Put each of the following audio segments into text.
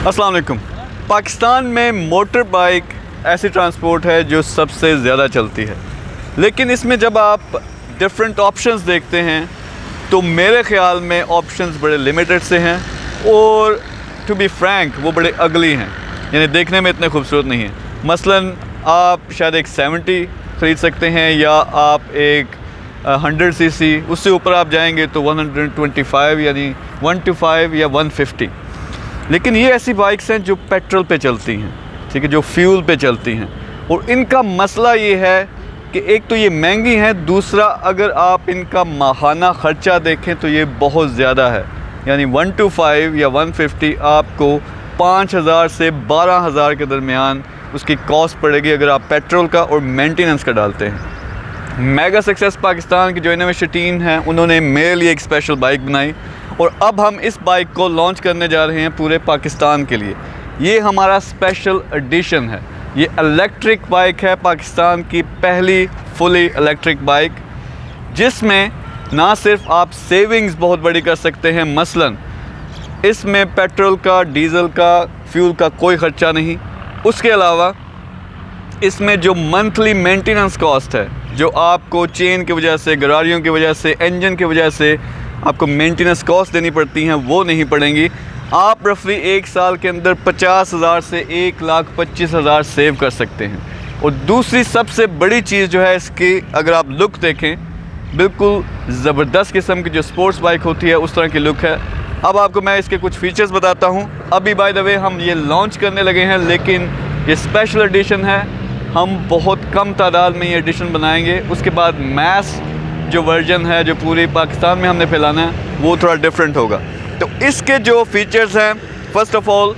अस्सलाम वालेकुम। पाकिस्तान में मोटर बाइक ऐसी ट्रांसपोर्ट है जो सबसे ज़्यादा चलती है, लेकिन इसमें जब आप डिफरेंट ऑप्शंस देखते हैं तो मेरे ख़्याल में ऑप्शंस बड़े लिमिटेड से हैं और टू बी फ्रैंक वो बड़े अगली हैं, यानी देखने में इतने खूबसूरत नहीं हैं। मसलन आप शायद एक 70 ख़रीद सकते हैं या आप एक 100 सीसी, उससे ऊपर आप जाएंगे तो 125 यानी 125 या 150। लेकिन ये ऐसी बाइक्स हैं जो पेट्रोल पे चलती हैं, ठीक है, जो फ्यूल पे चलती हैं। और इनका मसला ये है कि एक तो ये महंगी हैं, दूसरा अगर आप इनका माहाना ख़र्चा देखें तो ये बहुत ज़्यादा है। यानी 125 या 150 आपको 5000 से 12000 के दरमियान उसकी कॉस्ट पड़ेगी अगर आप पेट्रोल का और मेंटेनेंस का डालते हैं। मेगा सक्सेस पाकिस्तान की जो इनोवेशन टीम है उन्होंने मेरे लिए एक स्पेशल बाइक बनाई और अब हम इस बाइक को लॉन्च करने जा रहे हैं पूरे पाकिस्तान के लिए। ये हमारा स्पेशल एडिशन है। ये इलेक्ट्रिक बाइक है, पाकिस्तान की पहली फुली इलेक्ट्रिक बाइक, जिसमें ना सिर्फ आप सेविंग्स बहुत बड़ी कर सकते हैं, मसलन इसमें पेट्रोल का, डीज़ल का, फ्यूल का कोई ख़र्चा नहीं। उसके अलावा इसमें जो मंथली मेंटेनेंस कॉस्ट है, जो आपको चेन की वजह से, गरारियों की वजह से, इंजन की वजह से आपको मेंटेनेंस कॉस्ट देनी पड़ती हैं, वो नहीं पड़ेंगी। आप रफली एक साल के अंदर 50,000 से 1,25,000 सेव कर सकते हैं। और दूसरी सबसे बड़ी चीज़ जो है इसकी, अगर आप लुक देखें, बिल्कुल ज़बरदस्त किस्म की जो स्पोर्ट्स बाइक होती है उस तरह की लुक है। अब आपको मैं इसके कुछ फ़ीचर्स बताता हूँ। अभी बाय द वे हम ये लॉन्च करने लगे हैं, लेकिन ये स्पेशल एडिशन है। हम बहुत कम तादाद में ये एडिशन बनाएंगे, उसके बाद मैस जो वर्जन है जो पूरे पाकिस्तान में हमने फैलाना है वो थोड़ा डिफरेंट होगा। तो इसके जो फीचर्स हैं, फ़र्स्ट ऑफ़ ऑल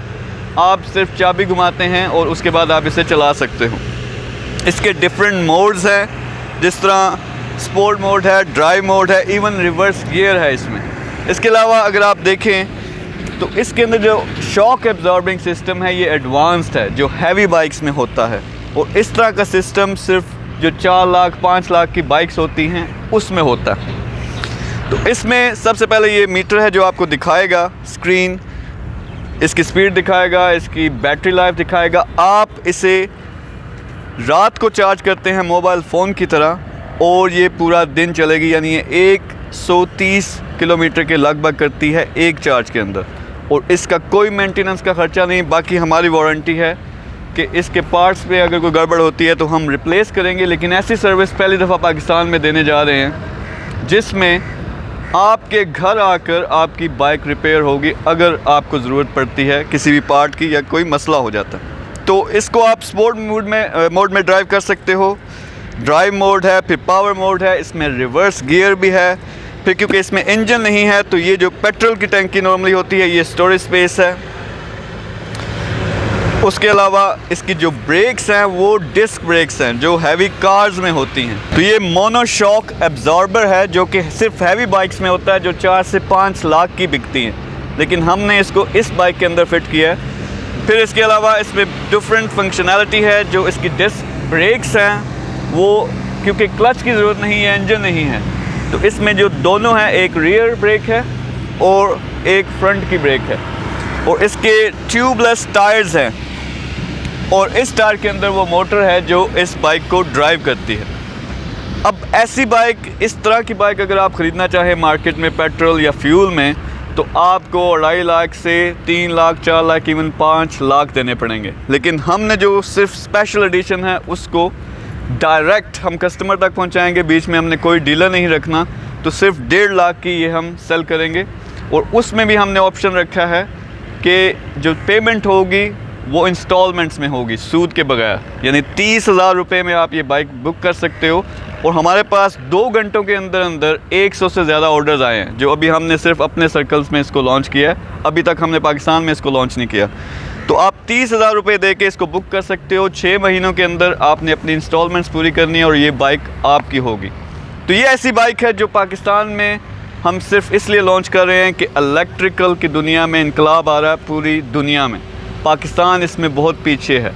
आप सिर्फ चाबी घुमाते हैं और उसके बाद आप इसे चला सकते हो। इसके डिफरेंट मोड्स हैं, जिस तरह स्पोर्ट मोड है, ड्राइव मोड है, इवन रिवर्स गियर है इसमें। इसके अलावा अगर आप देखें तो इसके अंदर जो शॉक एब्जॉर्बिंग सिस्टम है ये एडवांस्ड है, जो हैवी बाइक्स में होता है। और इस तरह का सिस्टम सिर्फ जो 4 लाख 5 लाख की बाइक्स होती हैं उसमें होता है। तो इसमें सबसे पहले ये मीटर है जो आपको दिखाएगा, स्क्रीन इसकी स्पीड दिखाएगा, इसकी बैटरी लाइफ दिखाएगा। आप इसे रात को चार्ज करते हैं मोबाइल फ़ोन की तरह और ये पूरा दिन चलेगी, यानी ये 130 किलोमीटर के लगभग करती है एक चार्ज के अंदर। और इसका कोई मेंटेनेंस का ख़र्चा नहीं। बाकी हमारी वारंटी है कि इसके पार्ट्स पे अगर कोई गड़बड़ होती है तो हम रिप्लेस करेंगे, लेकिन ऐसी सर्विस पहली दफ़ा पाकिस्तान में देने जा रहे हैं जिसमें आपके घर आकर आपकी बाइक रिपेयर होगी अगर आपको ज़रूरत पड़ती है किसी भी पार्ट की या कोई मसला हो जाता है। तो इसको आप स्पोर्ट मोड में ड्राइव कर सकते हो। ड्राइव मोड है, फिर पावर मोड है, इसमें रिवर्स गियर भी है। फिर क्योंकि इसमें इंजन नहीं है तो ये जो पेट्रोल की टंकी नॉर्मली होती है ये स्टोरेज स्पेस है। उसके अलावा इसकी जो ब्रेक्स हैं वो डिस्क ब्रेक्स हैं जो हैवी कार्स में होती हैं। तो ये मोनोशॉक एब्जॉर्बर है जो कि सिर्फ हैवी बाइक्स में होता है, जो 4 से 5 लाख की बिकती हैं, लेकिन हमने इसको इस बाइक के अंदर फिट किया है। फिर इसके अलावा इसमें डिफरेंट फंक्शनैलिटी है। जो इसकी डिस्क ब्रेक्स हैं वो क्योंकि क्लच की ज़रूरत नहीं है, इंजन नहीं है, तो इसमें जो दोनों हैं, एक रियर ब्रेक है और एक फ्रंट की ब्रेक है। और इसके ट्यूबलेस टायर्स हैं और इस टायर के अंदर वो मोटर है जो इस बाइक को ड्राइव करती है। अब ऐसी बाइक, इस तरह की बाइक अगर आप ख़रीदना चाहें मार्केट में पेट्रोल या फ्यूल में, तो आपको 2.5 लाख से 3 लाख 4 लाख इवन 5 लाख देने पड़ेंगे। लेकिन हमने जो सिर्फ स्पेशल एडिशन है उसको डायरेक्ट हम कस्टमर तक पहुंचाएंगे, बीच में हमने कोई डीलर नहीं रखना। तो सिर्फ 1.5 लाख की ये हम सेल करेंगे। और उसमें भी हमने ऑप्शन रखा है कि जो पेमेंट होगी वो इंस्टॉलमेंट्स में होगी, सूद के बगैर, यानी 30,000 रुपये में आप ये बाइक बुक कर सकते हो। और हमारे पास 2 घंटों के अंदर अंदर 100 से ज़्यादा ऑर्डर्स आए हैं, जो अभी हमने सिर्फ अपने सर्कल्स में इसको लॉन्च किया है। अभी तक हमने पाकिस्तान में इसको लॉन्च नहीं किया। तो आप 30,000 रुपये दे के इसको बुक कर सकते हो। 6 महीनों के अंदर आपने अपनी इंस्टॉलमेंट्स पूरी करनी है और ये बाइक आपकी होगी। तो ये ऐसी बाइक है जो पाकिस्तान में हम सिर्फ इसलिए लॉन्च कर रहे हैं कि इलेक्ट्रिकल की दुनिया में इनकलाब आ रहा है पूरी दुनिया में। पाकिस्तान इसमें बहुत पीछे है।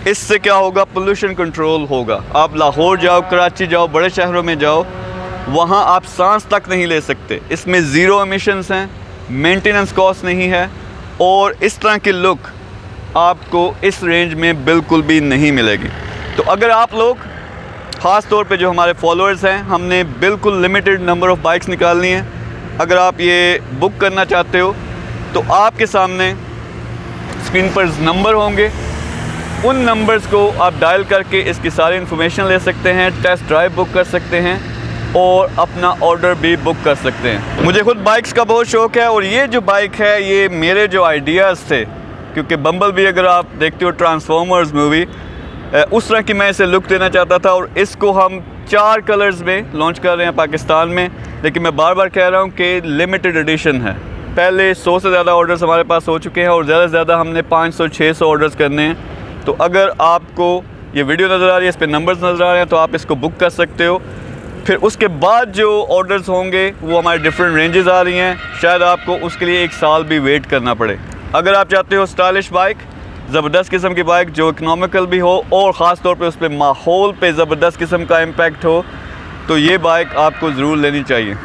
इससे क्या होगा, पोल्यूशन कंट्रोल होगा। आप लाहौर जाओ, कराची जाओ, बड़े शहरों में जाओ, वहाँ आप सांस तक नहीं ले सकते। इसमें ज़ीरो एमिशंस हैं, मेंटेनेंस कॉस्ट नहीं है और इस तरह की लुक आपको इस रेंज में बिल्कुल भी नहीं मिलेगी। तो अगर आप लोग, ख़ास तौर पे जो हमारे फॉलोअर्स हैं, हमने बिल्कुल लिमिटेड नंबर ऑफ़ बाइक्स निकालनी है। अगर आप ये बुक करना चाहते हो तो आपके सामने स्क्रीन पर नंबर होंगे, उन नंबर्स को आप डायल करके इसकी सारी इन्फॉर्मेशन ले सकते हैं, टेस्ट ड्राइव बुक कर सकते हैं और अपना ऑर्डर भी बुक कर सकते हैं। मुझे खुद बाइक्स का बहुत शौक़ है और ये जो बाइक है ये मेरे जो आइडियाज़ थे, क्योंकि बम्बल भी अगर आप देखते हो ट्रांसफॉर्मर्स मूवी, उस तरह की मैं इसे लुक देना चाहता था और इसको हम 4 कलर्स में लॉन्च कर रहे हैं पाकिस्तान में। लेकिन मैं बार बार कह रहा हूँ कि लिमिटेड एडिशन है। पहले 100 से ज़्यादा ऑर्डर्स हमारे पास हो चुके हैं और ज़्यादा से ज़्यादा हमने 500-600 ऑर्डर्स करने हैं। तो अगर आपको ये वीडियो नज़र आ रही है, इस पर नंबर्स नज़र आ रहे हैं, तो आप इसको बुक कर सकते हो। फिर उसके बाद जो ऑर्डर्स होंगे वो हमारे डिफरेंट रेंजेस आ रही हैं, शायद आपको उसके लिए 1 साल भी वेट करना पड़े। अगर आप चाहते हो स्टाइलिश बाइक, ज़बरदस्त किस्म की बाइक जो इकनॉमिकल भी हो और ख़ास तौर पे उस पर माहौल पे ज़बरदस्त किस्म का इम्पैक्ट हो, तो ये बाइक आपको ज़रूर लेनी चाहिए।